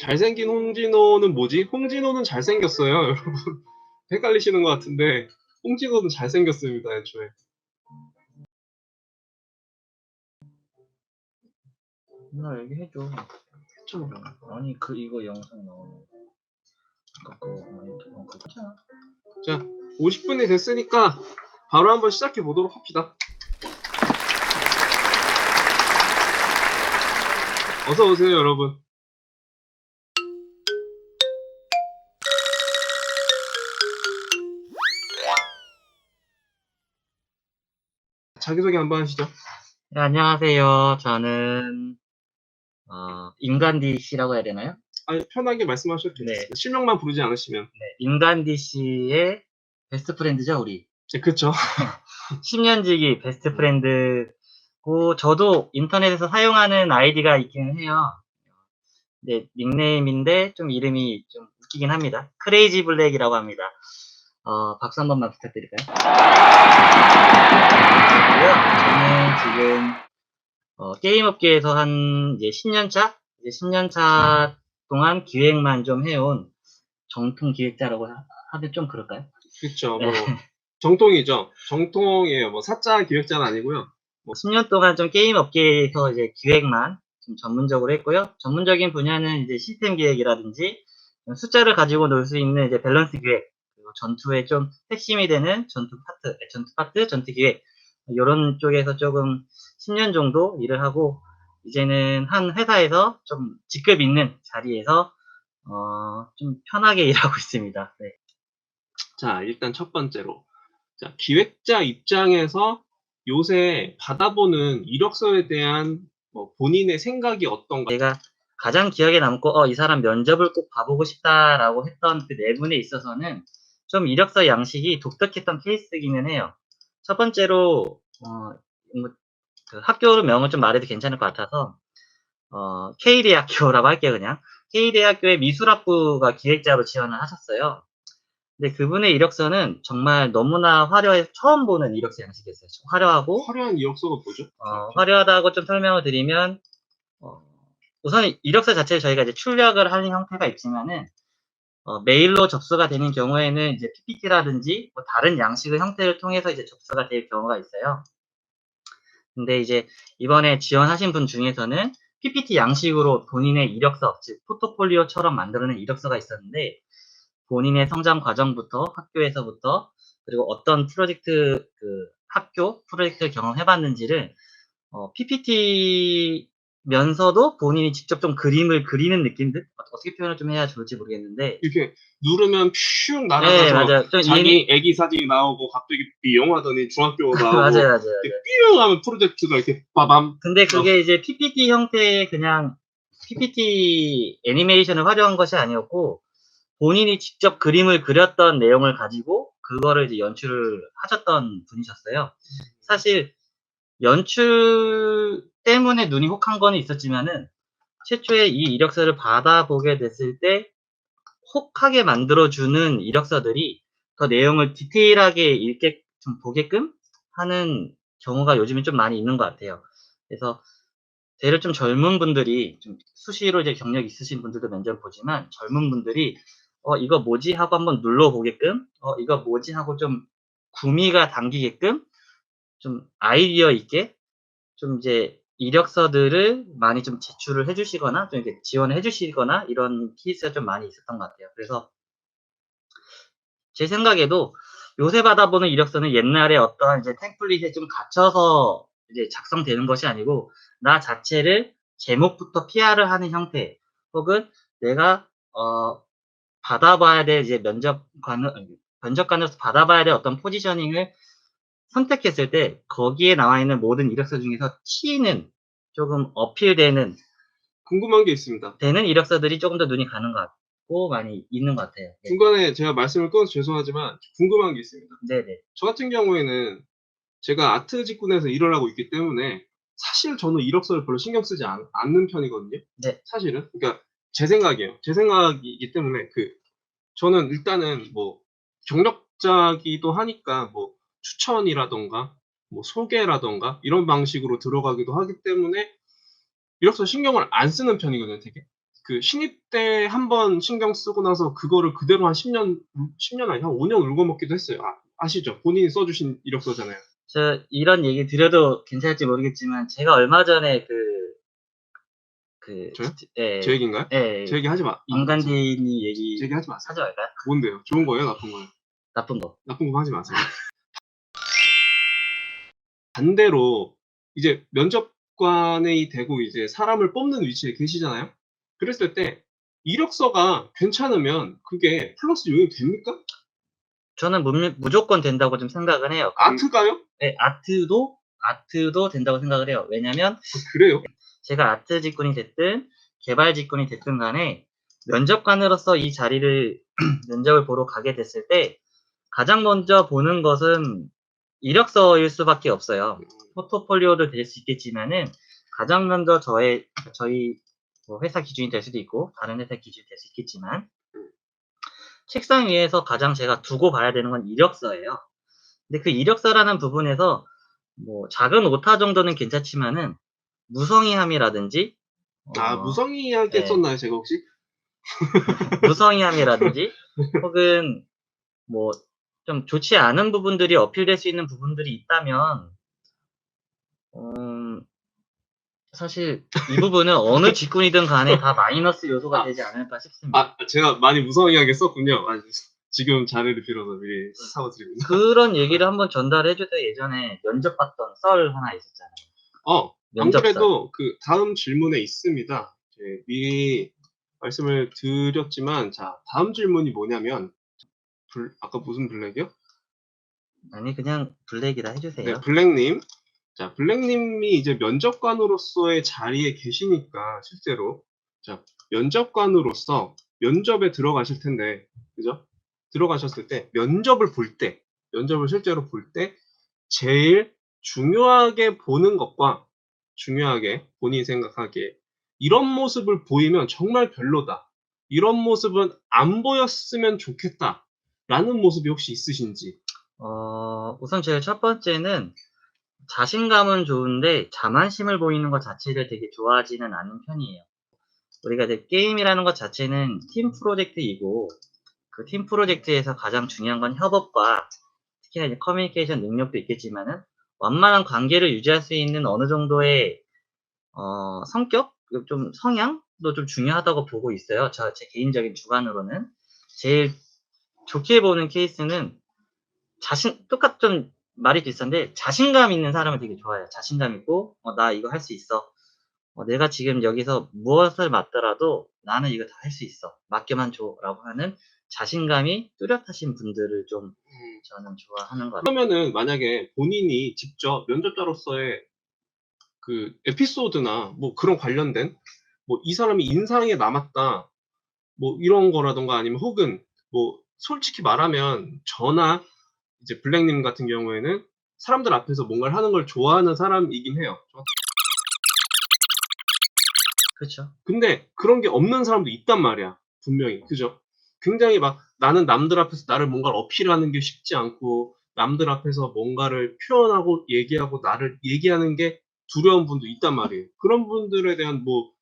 잘생긴 홍진호는 뭐지? 홍진호는 잘생겼어요, 여러분. 헷갈리시는 것 같은데 홍진호는 잘생겼습니다, 애초에. 나 얘기해줘. 아니 이거 영상 나오는 거 괜찮아. 자, 50분이 됐으니까 바로 한번 시작해 보도록 합시다. 어서 오세요, 여러분. 자기소개 한번 하시죠. 네, 안녕하세요. 저는 인간디 씨라고 해야 되나요? 아니, 편하게 말씀하셔도 돼요. 네. 실명만 부르지 않으시면. 네, 인간디 씨의 베스트 프렌드죠, 우리. 네, 그쵸. 10년지기 베스트 프렌드고, 저도 인터넷에서 사용하는 아이디가 있기는 해요. 네, 닉네임인데 좀 이름이 좀 웃기긴 합니다. 크레이지 블랙이라고 합니다. 박수 한 번만 부탁드릴까요? 저는 지금 게임 업계에서 한 이제 10년차 동안 기획만 좀 해온 정통 기획자라고 하면 좀 그럴까요? 그쵸. 네. 뭐 정통이죠. 정통이에요. 뭐 사짜 기획자는 아니고요. 10년 동안 좀 게임 업계에서 이제 기획만 좀 전문적으로 했고요. 전문적인 분야는 이제 시스템 기획이라든지 숫자를 가지고 놀 수 있는 이제 밸런스 기획, 그리고 전투의 좀 핵심이 되는 전투 파트, 전투 기획, 이런 쪽에서 조금 10년 정도 일을 하고, 이제는 한 회사에서 좀 직급 있는 자리에서 좀 편하게 일하고 있습니다. 네. 자, 일단 첫 번째로. 자, 기획자 입장에서 요새 받아보는 이력서에 대한 뭐 본인의 생각이 어떤가? 제가 가장 기억에 남고 이 사람 면접을 꼭 봐보고 싶다라고 했던 그 네 분에 있어서는 좀 이력서 양식이 독특했던 케이스이기는 해요. 첫 번째로 그 학교 명을 좀 말해도 괜찮을 것 같아서 K대학교라고 할게요. 그냥 K대학교의 미술학부가 기획자로 지원을 하셨어요. 근데 그분의 이력서는 정말 너무나 화려해서 처음 보는 이력서 양식이었어요. 화려하고 화려한 이력서가 뭐죠? 화려하다고 좀 설명을 드리면 우선 이력서 자체를 저희가 이제 출력을 하는 형태가 있지만은 메일로 접수가 되는 경우에는 이제 PPT라든지 뭐 다른 양식의 형태를 통해서 이제 접수가 될 경우가 있어요. 근데 이제 이번에 지원하신 분 중에서는 PPT 양식으로 본인의 이력서, 즉 포트폴리오처럼 만들어낸 이력서가 있었는데, 본인의 성장 과정부터 학교에서부터 그리고 어떤 프로젝트 학교 프로젝트를 경험해봤는지를 PPT면서도 본인이 직접 좀 그림을 그리는 느낌들? 어떻게 표현을 좀 해야 좋을지 모르겠는데. 이렇게 누르면 슉 날아가서 네, 맞아요. 자기 애기 사진이 나오고 갑자기 삐용 하더니 중학교 나오고 맞아요. 삐용 하면 프로젝트가 이렇게 빠밤. 근데 그게 이제 PPT 형태의 그냥 PPT 애니메이션을 활용한 것이 아니었고, 본인이 직접 그림을 그렸던 내용을 가지고 그거를 이제 연출을 하셨던 분이셨어요. 사실 연출 때문에 눈이 혹한 거는 있었지만은 최초에 이 이력서를 받아보게 됐을 때 혹하게 만들어주는 이력서들이 더 내용을 디테일하게 좀 보게끔 하는 경우가 요즘에 좀 많이 있는 것 같아요. 그래서 대략 좀 젊은 분들이 좀 수시로 이제 경력 있으신 분들도 면접을 보지만, 젊은 분들이 이거 뭐지 하고 한번 눌러보게끔, 이거 뭐지 하고 좀 구미가 당기게끔 좀 아이디어 있게 좀 이제 이력서들을 많이 좀 제출을 해주시거나 좀 이렇게 지원을 해주시거나 이런 케이스가 좀 많이 있었던 것 같아요. 그래서 제 생각에도 요새 받아보는 이력서는 옛날에 어떠한 이제 템플릿에 좀 갇혀서 이제 작성되는 것이 아니고, 나 자체를 제목부터 PR을 하는 형태, 혹은 내가 받아봐야 될 이제 면접관으로서 받아봐야 될 어떤 포지셔닝을 선택했을 때 거기에 나와 있는 모든 이력서 중에서 튀는, 조금 어필되는 궁금한 게 있습니다. 되는 이력서들이 조금 더 눈이 가는 것 같고 많이 있는 것 같아요. 네. 중간에 제가 말씀을 끊어서 죄송하지만 궁금한 게 있습니다. 네네. 저 같은 경우에는 제가 아트 직군에서 일을 하고 있기 때문에 사실 저는 이력서를 별로 신경 쓰지 않는 편이거든요. 네. 사실은. 그러니까 제 생각이에요. 제 생각이기 때문에 저는 일단은 뭐 경력자기도 하니까 뭐 추천이라던가 뭐 소개라던가 이런 방식으로 들어가기도 하기 때문에 이력서 신경을 안 쓰는 편이거든요, 되게. 그 신입 때 한 번 신경 쓰고 나서 그거를 그대로 한 10년 아니 한 5년 울고먹기도 했어요. 아시죠? 본인이 써주신 이력서잖아요. 저 이런 얘기 드려도 괜찮을지 모르겠지만 제가 얼마 전에 저요? 예, 제 얘기인가요? 예, 제 얘기 하지 마. 인간대인이 얘기 제 얘기 하지 마세요. 하지 말까요? 뭔데요? 좋은 거예요? 나쁜 거예요? 나쁜 거. 나쁜 거 하지 마세요. 반대로 이제 면접관이 되고 이제 사람을 뽑는 위치에 계시잖아요. 그랬을 때 이력서가 괜찮으면 그게 플러스 요인이 됩니까? 저는 무조건 된다고 좀 생각을 해요. 아트가요? 네, 아트도 된다고 생각을 해요. 왜냐면 그래요? 제가 아트 직군이 됐든 개발 직군이 됐든 간에 면접관으로서 이 자리를 면접을 보러 가게 됐을 때 가장 먼저 보는 것은 이력서일 수밖에 없어요. 포트폴리오도 될 수 있겠지만은 가장 먼저 저희 뭐 회사 기준이 될 수도 있고 다른 회사 기준이 될 수 있겠지만 책상 위에서 가장 제가 두고 봐야 되는 건 이력서예요. 근데 그 이력서라는 부분에서 뭐 작은 오타 정도는 괜찮지만은 무성의함이라든지 무성의하게 네. 썼나요, 제가 혹시? 무성의함이라든지 혹은 뭐 좀 좋지 않은 부분들이 어필될 수 있는 부분들이 있다면 사실 이 부분은 어느 직군이든 간에 다 마이너스 요소가 되지 않을까 싶습니다. 제가 많이 무성의하게 썼군요. 지금 자리를 빌어서 미리 사과드립니다. 그런 얘기를 한번 전달해 주세요. 예전에 면접 봤던 썰 하나 있었잖아요. 안 면접설. 그래도 그 다음 질문에 있습니다. 미리 말씀을 드렸지만, 자, 다음 질문이 뭐냐면, 아까 무슨 블랙이요? 아니 그냥 블랙이라 네, 해주세요. 블랙님. 자, 블랙님이 이제 면접관으로서의 자리에 계시니까, 실제로. 자, 면접관으로서 면접에 들어가실 텐데, 그죠? 들어가셨을 때, 면접을 실제로 볼 때, 제일 중요하게 보는 것과, 중요하게 본인이 생각하기에, 이런 모습을 보이면 정말 별로다. 이런 모습은 안 보였으면 좋겠다. 라는 모습이 혹시 있으신지. 우선 제일 첫 번째는 자신감은 좋은데 자만심을 보이는 것 자체를 되게 좋아하지는 않는 편이에요. 우리가 이제 게임이라는 것 자체는 팀 프로젝트이고 그 팀 프로젝트에서 가장 중요한 건 협업과 특히나 이제 커뮤니케이션 능력도 있겠지만은 완만한 관계를 유지할 수 있는 어느 정도의 성격, 좀 성향도 좀 중요하다고 보고 있어요. 제 개인적인 주관으로는 제일 좋게 보는 케이스는 좀 말이 비슷한데 자신감 있는 사람을 되게 좋아해요. 자신감 있고 나 이거 할 수 있어. 내가 지금 여기서 무엇을 맡더라도 나는 이거 다 할 수 있어. 맡겨만 줘라고 하는 자신감이 뚜렷하신 분들을 좀 저는 좋아하는 것 같아요. 그러면은 만약에 본인이 직접 면접자로서의 그 에피소드나 뭐 그런 관련된 뭐 이 사람이 인상에 남았다 뭐 이런 거라던가 아니면 혹은 뭐 솔직히 말하면 저나 이제 블랙님 같은 경우에는 사람들 앞에서 뭔가를 하는 걸 좋아하는 사람이긴 해요. 그렇죠. 근데 그런 게 없는 사람도 있단 말이야. 분명히. 그죠? 굉장히 막 나는 남들 앞에서 나를 뭔가를 어필하는 게 쉽지 않고 남들 앞에서 뭔가를 표현하고 얘기하고 나를 얘기하는 게 두려운 분도 있단 말이에요. 그런 분들에 대한 뭐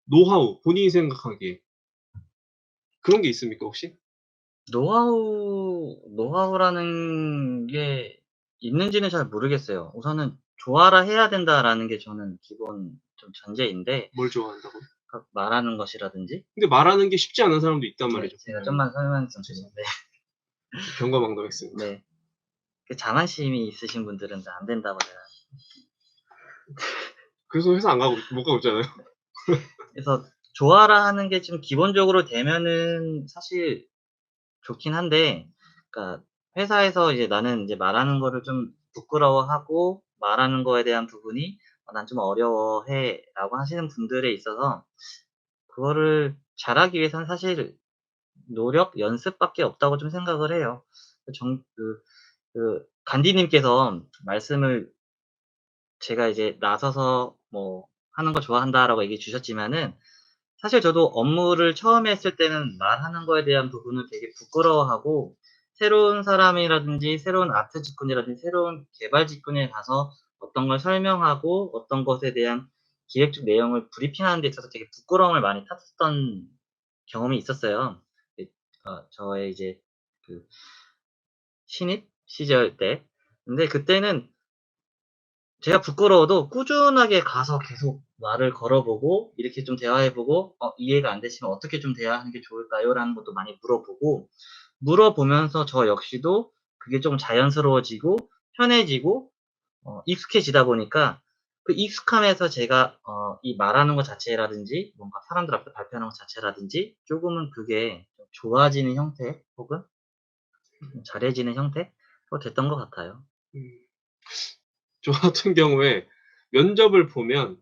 노하우, 본인이 생각하기에 그런 게 있습니까, 혹시? 노하우라는 게 있는지는 잘 모르겠어요. 우선은 좋아라 해야 된다라는 게 저는 기본 좀 전제인데 뭘 좋아한다고? 말하는 것이라든지 근데 말하는 게 쉽지 않은 사람도 있단 말이죠. 제가 좀만 설명 좀 드리는데 경거망동했습니다. 네. 그 자만심이 있으신 분들은 안 된다고 제가. 그래서 회사 못 가고 있잖아요. 그래서 좋아라 하는 게 좀 기본적으로 되면은 사실 좋긴 한데, 그러니까 회사에서 이제 나는 이제 말하는 거를 좀 부끄러워하고 말하는 거에 대한 부분이 난 좀 어려워해라고 하시는 분들에 있어서 그거를 잘하기 위해서는 사실 노력, 연습밖에 없다고 좀 생각을 해요. 간디님께서 말씀을 제가 이제 나서서 뭐 하는 거 좋아한다라고 얘기해 주셨지만은 사실 저도 업무를 처음에 했을 때는 말하는 거에 대한 부분을 되게 부끄러워하고 새로운 사람이라든지 새로운 아트 직군이라든지 새로운 개발 직군에 가서 어떤 걸 설명하고 어떤 것에 대한 기획 내용을 브리핑하는 데 있어서 되게 부끄러움을 많이 탔었던 경험이 있었어요. 저의 이제 그 신입 시절 때. 근데 그때는 제가 부끄러워도 꾸준하게 가서 계속 말을 걸어보고 이렇게 좀 대화해보고 이해가 안 되시면 어떻게 좀 대화하는 게 좋을까요? 라는 것도 많이 물어보고 물어보면서 저 역시도 그게 좀 자연스러워지고 편해지고 익숙해지다 보니까 그 익숙함에서 제가 이 말하는 것 자체라든지 뭔가 사람들 앞에 발표하는 것 자체라든지 조금은 그게 좀 좋아지는 형태 혹은 잘해지는 형태가 됐던 것 같아요. 음. 저 같은 경우에 면접을 보면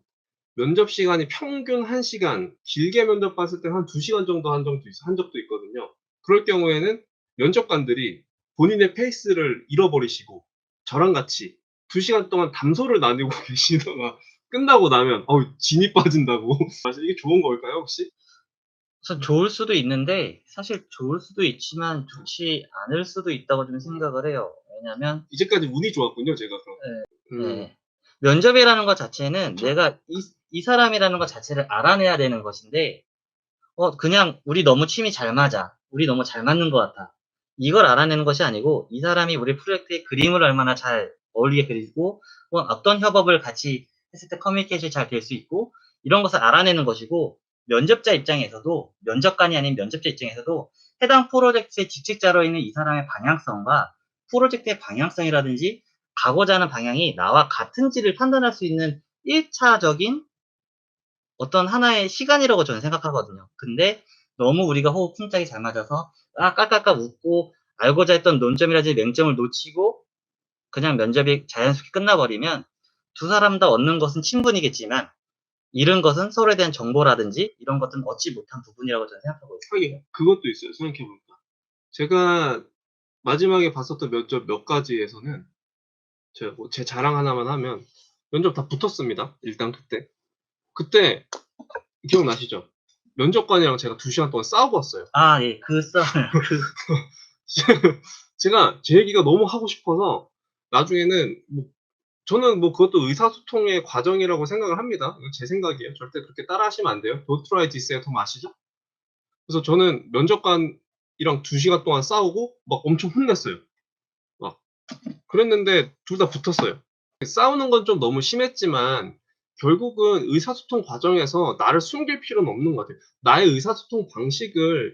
면접 시간이 평균 1시간, 길게 면접 봤을 때 한 2시간 정도 한 적도 있거든요. 그럴 경우에는 면접관들이 본인의 페이스를 잃어버리시고 저랑 같이 2시간 동안 담소를 나누고 계시다가 끝나고 나면 진이 빠진다고. 사실 이게 좋은 걸까요, 혹시? 우선 좋을 수도 있는데 사실 좋을 수도 있지만 좋지 않을 수도 있다고 좀 생각을 해요. 왜냐면 이제까지 운이 좋았군요, 제가 그럼. 예. 면접이라는 것 자체는 내가 이 사람이라는 것 자체를 알아내야 되는 것인데 그냥 '우리 너무 침이 잘 맞아. 우리 너무 잘 맞는 것 같아.' 이걸 알아내는 것이 아니고 이 사람이 우리 프로젝트의 그림을 얼마나 잘 어울리게 그리고 어떤 협업을 같이 했을 때 커뮤니케이션이 잘 될 수 있고 이런 것을 알아내는 것이고 면접자 입장에서도 면접관이 아닌 면접자 입장에서도 해당 프로젝트의 직책자로 있는 이 사람의 방향성과 프로젝트의 방향성이라든지 가고자 하는 방향이 나와 같은지를 판단할 수 있는 1차적인 어떤 하나의 시간이라고 저는 생각하거든요. 근데 너무 우리가 호흡 풍짝이 잘 맞아서 깔깔깔 웃고 알고자 했던 논점이라든지 맹점을 놓치고 그냥 면접이 자연스럽게 끝나버리면 두 사람 다 얻는 것은 친분이겠지만 잃은 것은 서로에 대한 정보라든지 이런 것들은 얻지 못한 부분이라고 저는 생각하고 있어요. 하긴 그것도 있어요, 생각해 보니까. 제가 마지막에 봤었던 면접 몇 가지에서는 제가 제 자랑 하나만 하면 면접 다 붙었습니다, 일단 그때. 그때 기억나시죠? 면접관이랑 제가 2시간 동안 싸우고 왔어요. 예. 그 썰. 제가 제 얘기가 너무 하고 싶어서 나중에는 저는 그것도 의사소통의 과정이라고 생각을 합니다. 이건 제 생각이에요. 절대 그렇게 따라하시면 안 돼요. Don't try this at home 아시죠? 그래서 저는 면접관이랑 2시간 동안 싸우고 막 엄청 혼냈어요. 막 그랬는데 둘 다 붙었어요. 싸우는 건 좀 너무 심했지만 결국은 의사소통 과정에서 나를 숨길 필요는 없는 것 같아요. 나의 의사소통 방식을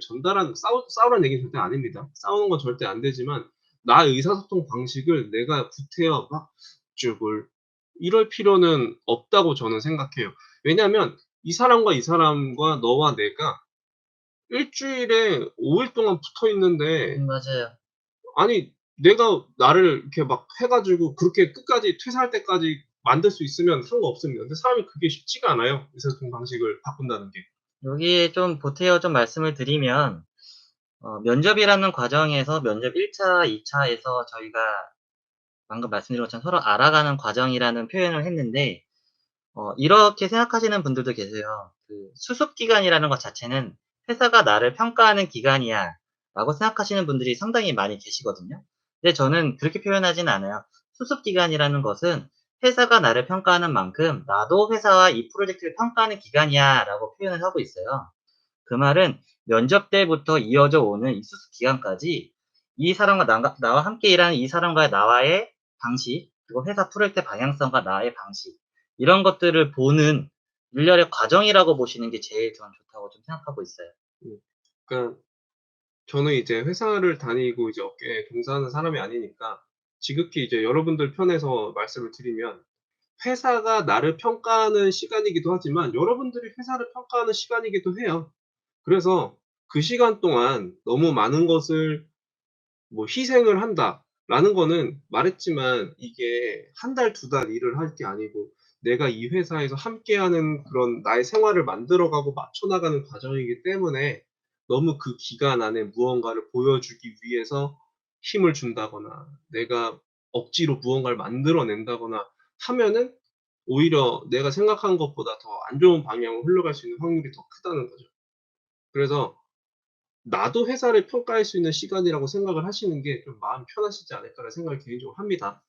싸우라는 얘기는 절대 아닙니다. 싸우는 건 절대 안 되지만 나의 의사소통 방식을 내가 구태여 막 쭉을 이럴 필요는 없다고 저는 생각해요. 왜냐하면 이 사람과 너와 내가 일주일에 5일 동안 붙어 있는데 맞아요. 아니 내가 나를 이렇게 막 해 가지고 그렇게 끝까지 퇴사할 때까지 만들 수 있으면 상관없습니다. 근데 사람이 그게 쉽지가 않아요. 의사소통 방식을 바꾼다는 게. 여기에 좀 보태어 좀 말씀을 드리면 면접이라는 과정에서 면접 1차, 2차에서 저희가 방금 말씀드린 것처럼 서로 알아가는 과정이라는 표현을 했는데 이렇게 생각하시는 분들도 계세요. 그 수습 기간이라는 것 자체는 회사가 나를 평가하는 기간이야라고 생각하시는 분들이 상당히 많이 계시거든요. 근데 저는 그렇게 표현하진 않아요. 수습 기간이라는 것은 회사가 나를 평가하는 만큼 나도 회사와 이 프로젝트를 평가하는 기간이야라고 표현을 하고 있어요. 그 말은 면접 때부터 이어져 오는 이 수습 기간까지 이 사람과 나와 함께 일하는 이 사람과 나와의 방식, 그리고 회사 프로젝트 방향성과 나의 방식, 이런 것들을 보는 일련의 과정이라고 보시는 게 제일 저는 좋다고 좀 생각하고 있어요. 그러니까 저는 이제 회사를 다니고 이제 업계에 종사하는 사람이 아니니까 지극히 이제 여러분들 편에서 말씀을 드리면 회사가 나를 평가하는 시간이기도 하지만 여러분들이 회사를 평가하는 시간이기도 해요. 그래서 그 시간 동안 너무 많은 것을 희생을 한다라는 거는 말했지만 이게 한 달, 2달 일을 할 게 아니고 내가 이 회사에서 함께하는 그런 나의 생활을 만들어가고 맞춰 나가는 과정이기 때문에 너무 그 기간 안에 무언가를 보여주기 위해서 힘을 준다거나 내가 억지로 무언가를 만들어 낸다거나 하면은 오히려 내가 생각한 것보다 더 안 좋은 방향으로 흘러갈 수 있는 확률이 더 크다는 거죠. 그래서 나도 회사를 평가할 수 있는 시간이라고 생각을 하시는 게 좀 마음이 편하시지 않을까라는 생각을 개인적으로 합니다.